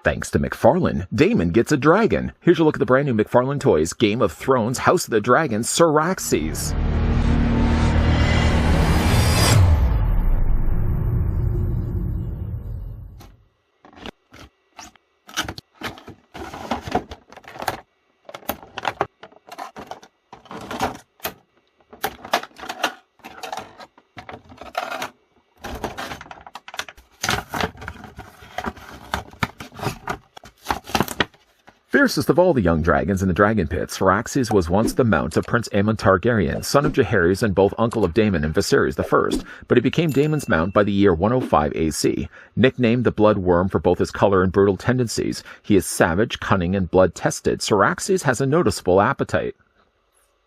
Thanks to McFarlane, Damon gets a dragon. Here's a look at the brand new McFarlane Toys Game of Thrones House of the Dragon Caraxes. Fiercest of all the young dragons in the dragon pit, Caraxes was once the mount of Prince Aemon Targaryen, son of Jaehaerys and both uncle of Daemon and Viserys I, but he became Daemon's mount by the year 105 AC. Nicknamed the Blood Worm for both his color and brutal tendencies, he is savage, cunning, and blood-tested. Caraxes has a noticeable appetite.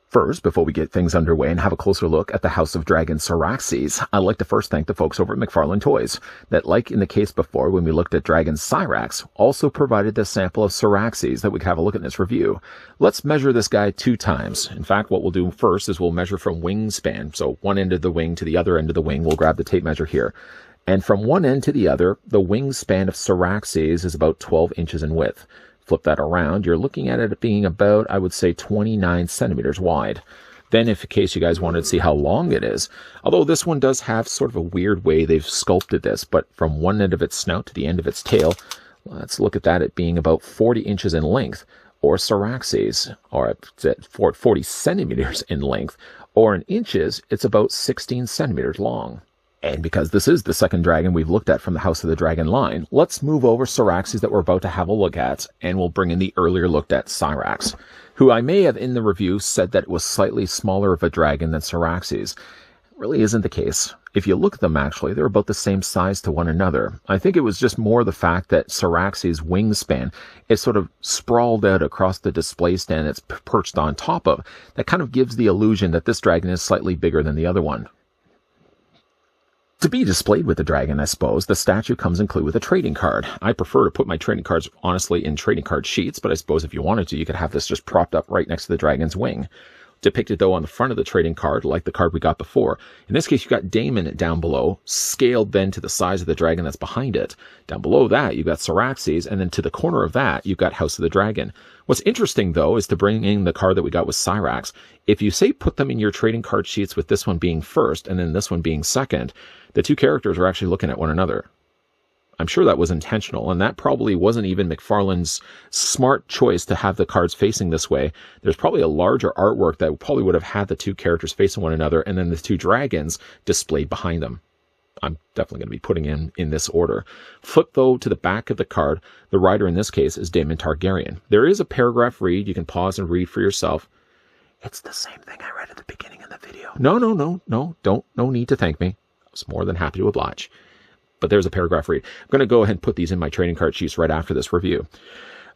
First, before we get things underway and have a closer look at the House of Dragon Caraxes, I'd like to first thank the folks over at McFarlane Toys that, like in the case before when we looked at Dragon Cyrax, also provided the sample of Caraxes that we could have a look at in this review. Let's measure this guy 2 times. In fact, what we'll do first is we'll measure from wingspan. So one end of the wing to the other end of the wing. We'll grab the tape measure here. And from one end to the other, the wingspan of Caraxes is about 12 inches in width. Flip that around, you're looking at it being about, I would say, 29 centimeters wide. Then, if in case you guys wanted to see how long it is, although this one does have sort of a weird way they've sculpted this, but from one end of its snout to the end of its tail, let's look at that at being about 40 inches in length, or Caraxes, or 40 centimeters in length, or in inches, it's about 16 centimeters long. And because this is the second dragon we've looked at from the House of the Dragon line, let's move over Caraxes that we're about to have a look at, and we'll bring in the earlier looked at Cyrax, who I may have in the review said that it was slightly smaller of a dragon than Caraxes. It really isn't the case. If you look at them actually, they're about the same size to one another. I think it was just more the fact that Caraxes' wingspan is sort of sprawled out across the display stand it's perched on top of. That kind of gives the illusion that this dragon is slightly bigger than the other one. To be displayed with the dragon, I suppose, the statue comes included with a trading card. I prefer to put my trading cards, honestly, in trading card sheets, but I suppose if you wanted to, you could have this just propped up right next to the dragon's wing. Depicted, though, on the front of the trading card, like the card we got before. In this case, you've got Daemon down below, scaled then to the size of the dragon that's behind it. Down below that, you've got Caraxes, and then to the corner of that, you've got House of the Dragon. What's interesting, though, is to bring in the card that we got with Cyrax. If you, say, put them in your trading card sheets with this one being first, and then this one being second, the two characters are actually looking at one another. I'm sure that was intentional, and that probably wasn't even McFarlane's smart choice to have the cards facing this way. There's probably a larger artwork that probably would have had the two characters facing one another, and then the two dragons displayed behind them. I'm definitely going to be putting in this order. Flip, though, to the back of the card. The writer in this case is Daemon Targaryen. There is a paragraph read. You can pause and read for yourself. It's the same thing I read at the beginning of the video. No need to thank me. I was more than happy to oblige. But there's a paragraph read. I'm going to go ahead and put these in my trading card sheets right after this review.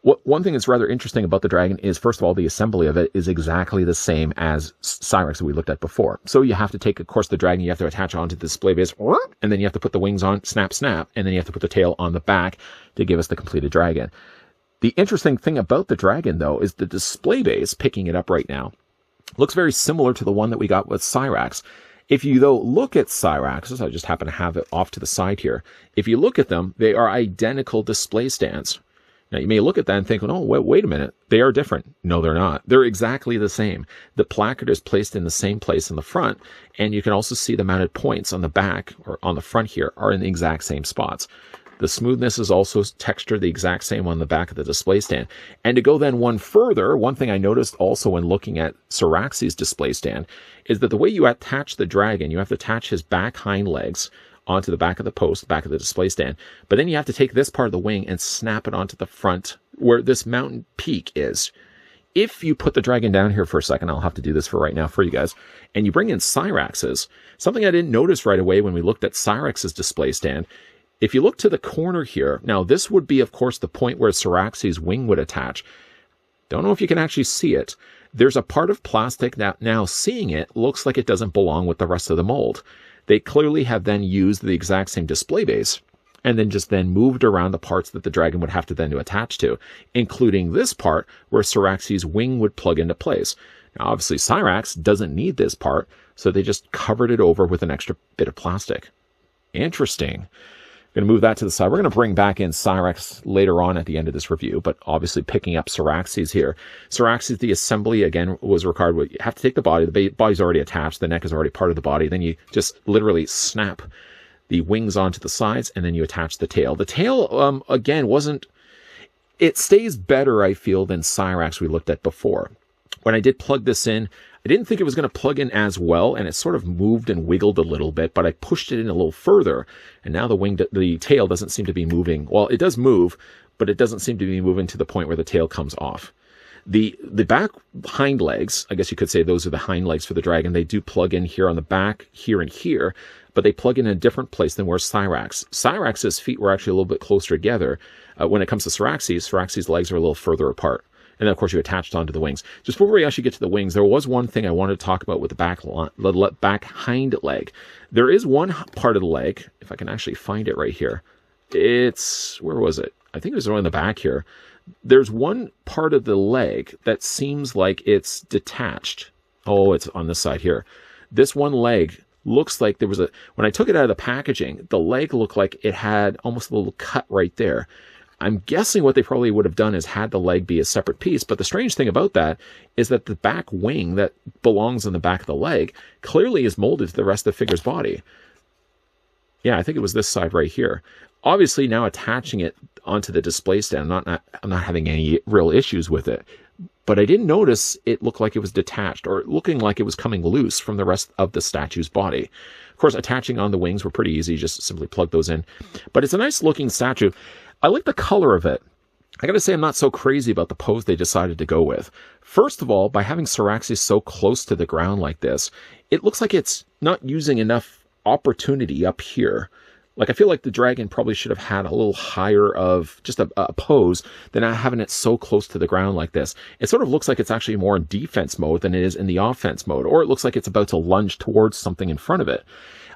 One thing that's rather interesting about the dragon is, first of all, the assembly of it is exactly the same as Cyrax that we looked at before. So you have to take, of course, the dragon, you have to attach onto the display base, and then you have to put the wings on, snap, snap, and then you have to put the tail on the back to give us the completed dragon. The interesting thing about the dragon, though, is the display base, picking it up right now, looks very similar to the one that we got with Cyrax. If you, though, look at Cyraxes, I just happen to have it off to the side here. If you look at them, they are identical display stands. Now, you may look at that and think, oh, wait a minute. They are different. No, they're not. They're exactly the same. The placard is placed in the same place in the front, and you can also see the mounted points on the back or on the front here are in the exact same spots. The smoothness is also textured the exact same on the back of the display stand. And to go then one further, one thing I noticed also when looking at Caraxes' display stand is that the way you attach the dragon, you have to attach his back hind legs onto the back of the post, back of the display stand. But then you have to take this part of the wing and snap it onto the front where this mountain peak is. If you put the dragon down here for a second, I'll have to do this for right now for you guys, and you bring in Cyraxes, something I didn't notice right away when we looked at Cyrax's display stand. If you look to the corner here, now this would be, of course, the point where Caraxes' wing would attach. Don't know if you can actually see it. There's a part of plastic that now seeing it looks like it doesn't belong with the rest of the mold. They clearly have then used the exact same display base and then just then moved around the parts that the dragon would have to then to attach to, including this part where Caraxes' wing would plug into place. Now, obviously, Cyrax doesn't need this part, so they just covered it over with an extra bit of plastic. Interesting. going to move that to the side. We're going to bring back in Caraxes later on at the end of this review, but obviously picking up Caraxes here. Caraxes, the assembly, again, was required. You have to take the body. The body's already attached. The neck is already part of the body. Then you just literally snap the wings onto the sides, and then you attach the tail. The tail, again, it stays better, I feel, than Caraxes we looked at before. When I did plug this in, I didn't think it was going to plug in as well, and it sort of moved and wiggled a little bit, but I pushed it in a little further, and now the tail doesn't seem to be moving. Well, it does move, but it doesn't seem to be moving to the point where the tail comes off. The back hind legs, I guess you could say those are the hind legs for the dragon. They do plug in here on the back, here and here, but they plug in a different place than where Caraxes' feet were actually a little bit closer together. When it comes to Caraxes' legs are a little further apart. And then, of course, you attached onto the wings. Just before we actually get to the wings, there was one thing I wanted to talk about with the back hind leg. There is one part of the leg, if I can actually find it right here. Where was it? I think it was around the back here. There's one part of the leg that seems like it's detached. Oh, it's on this side here. This one leg looks like when I took it out of the packaging, the leg looked like it had almost a little cut right there. I'm guessing what they probably would have done is had the leg be a separate piece, but the strange thing about that is that the back wing that belongs on the back of the leg clearly is molded to the rest of the figure's body. Yeah, I think it was this side right here. Obviously, now attaching it onto the display stand, I'm not having any real issues with it, but I didn't notice it looked like it was detached or looking like it was coming loose from the rest of the statue's body. Of course, attaching on the wings were pretty easy, just simply plug those in. But it's a nice looking statue. I like the color of it. I gotta say, I'm not so crazy about the pose they decided to go with. First of all, by having Caraxes so close to the ground like this, it looks like it's not using enough opportunity up here. Like, I feel like the dragon probably should have had a little higher of just a pose than not having it so close to the ground like this. It sort of looks like it's actually more in defense mode than it is in the offense mode, or it looks like it's about to lunge towards something in front of it.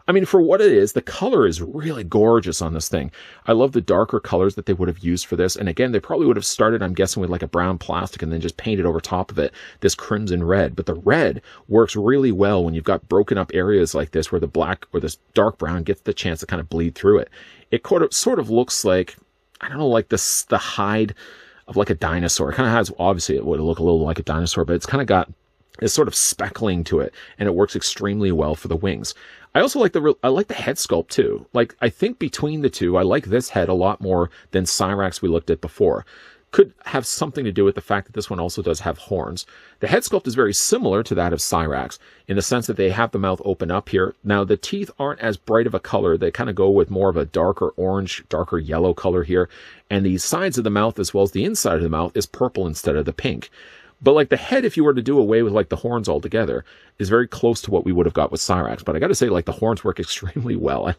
I mean, for what it is, the color is really gorgeous on this thing. I love the darker colors that they would have used for this. And again, they probably would have started, I'm guessing, with like a brown plastic and then just painted over top of it this crimson red. But the red works really well when you've got broken up areas like this where the black or this dark brown gets the chance to kind of bleed through it. It sort of looks like, I don't know, like the hide of like a dinosaur. It kind of has, obviously it would look a little like a dinosaur, but it's kind of got this sort of speckling to it, and it works extremely well for the wings. I also like I like the head sculpt too. Like, I think between the two, I like this head a lot more than Caraxes we looked at before. Could have something to do with the fact that this one also does have horns. The head sculpt is very similar to that of Caraxes in the sense that they have the mouth open up here. Now, the teeth aren't as bright of a color. They kind of go with more of a darker orange, darker yellow color here. And the sides of the mouth as well as the inside of the mouth is purple instead of the pink. But like the head, if you were to do away with like the horns altogether, is very close to what we would have got with Caraxes. But I got to say, like, the horns work extremely well. I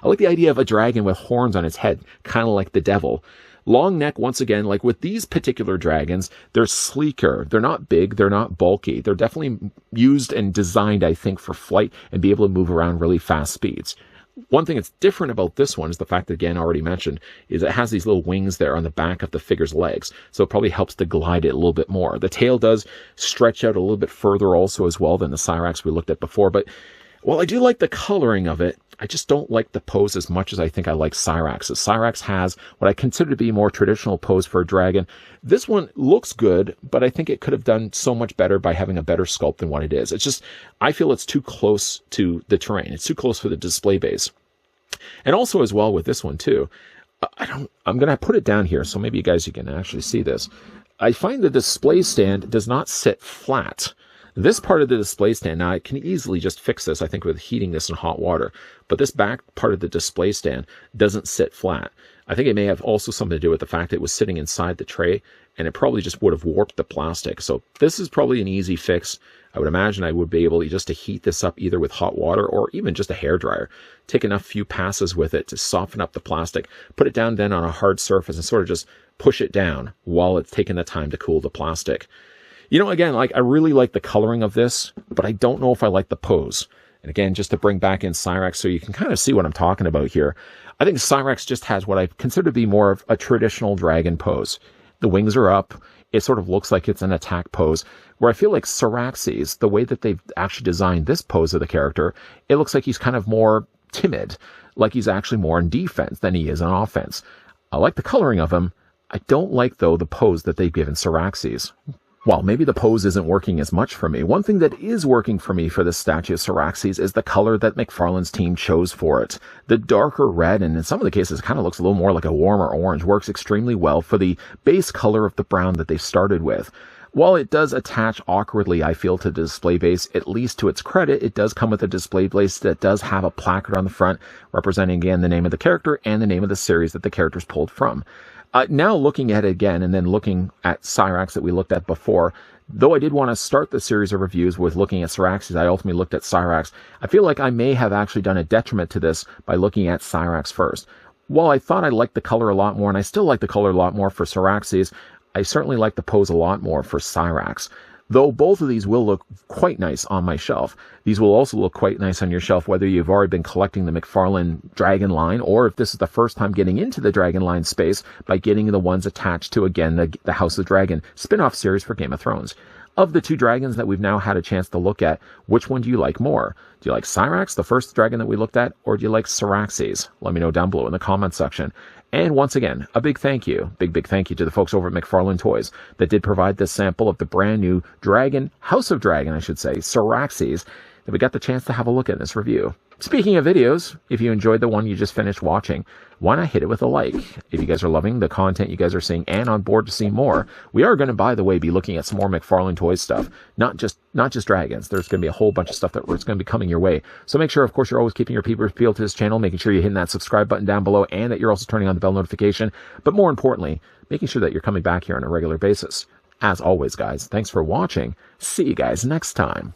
like the idea of a dragon with horns on its head, kind of like the devil. Long neck, once again, like with these particular dragons, they're sleeker. They're not big. They're not bulky. They're definitely used and designed, I think, for flight and be able to move around really fast speeds. One thing that's different about this one is the fact that, again, already mentioned, is it has these little wings there on the back of the figure's legs. So it probably helps to glide it a little bit more. The tail does stretch out a little bit further also as well than the Caraxes we looked at before. But while I do like the coloring of it, I just don't like the pose as much as I think I like Caraxes. Caraxes has what I consider to be a more traditional pose for a dragon. This one looks good, but I think it could have done so much better by having a better sculpt than what it is. It's just, I feel it's too close to the terrain. It's too close for the display base. And also as well with this one too, I'm going to put it down here so maybe you can actually see this. I find the display stand does not sit flat. This part of the display stand, now I can easily just fix this, I think, with heating this in hot water. But this back part of the display stand doesn't sit flat. I think it may have also something to do with the fact that it was sitting inside the tray, and it probably just would have warped the plastic. So this is probably an easy fix. I would imagine I would be able just to heat this up either with hot water or even just a hairdryer. Take enough few passes with it to soften up the plastic, put it down then on a hard surface and sort of just push it down while it's taking the time to cool the plastic. You know, again, like, I really like the coloring of this, but I don't know if I like the pose. And again, just to bring back in Caraxes so you can kind of see what I'm talking about here. I think Caraxes just has what I consider to be more of a traditional dragon pose. The wings are up. It sort of looks like it's an attack pose. Where I feel like Caraxes, the way that they've actually designed this pose of the character, it looks like he's kind of more timid. like he's actually more in defense than he is on offense. I like the coloring of him. I don't like, though, the pose that they've given Caraxes. While maybe the pose isn't working as much for me, one thing that is working for me for this statue of Caraxes is the color that McFarlane's team chose for it. The darker red, and in some of the cases it kind of looks a little more like a warmer orange, works extremely well for the base color of the brown that they started with. While it does attach awkwardly, I feel, to the display base, at least to its credit, it does come with a display base that does have a placard on the front representing, again, the name of the character and the name of the series that the character's pulled from. Now looking at it again, and then looking at Caraxes that we looked at before, though I did want to start the series of reviews with looking at Caraxes, I ultimately looked at Caraxes. I feel like I may have actually done a detriment to this by looking at Caraxes first. While I thought I liked the color a lot more, and I still like the color a lot more for Caraxes, I certainly like the pose a lot more for Caraxes. Though both of these will look quite nice on my shelf. These will also look quite nice on your shelf, whether you've already been collecting the McFarlane Dragon line, or if this is the first time getting into the Dragon line space by getting the ones attached to, again, the House of Dragon spin-off series for Game of Thrones. Of the two dragons that we've now had a chance to look at, which one do you like more? Do you like Caraxes, the first dragon that we looked at, or do you like Caraxes? Let me know down below in the comment section. And once again, a big thank you, big thank you to the folks over at McFarlane Toys that did provide this sample of the brand new Dragon, House of Dragon, I should say, Caraxes, that we got the chance to have a look at in this review. Speaking of videos, if you enjoyed the one you just finished watching, why not hit it with a like? If you guys are loving the content you guys are seeing and on board to see more, we are going to, by the way, be looking at some more McFarlane Toys stuff. Not just dragons. There's going to be a whole bunch of stuff that's going to be coming your way. So make sure, of course, you're always keeping your peepers peeled to this channel, making sure you're hitting that subscribe button down below, and that you're also turning on the bell notification. But more importantly, making sure that you're coming back here on a regular basis. As always, guys, thanks for watching. See you guys next time.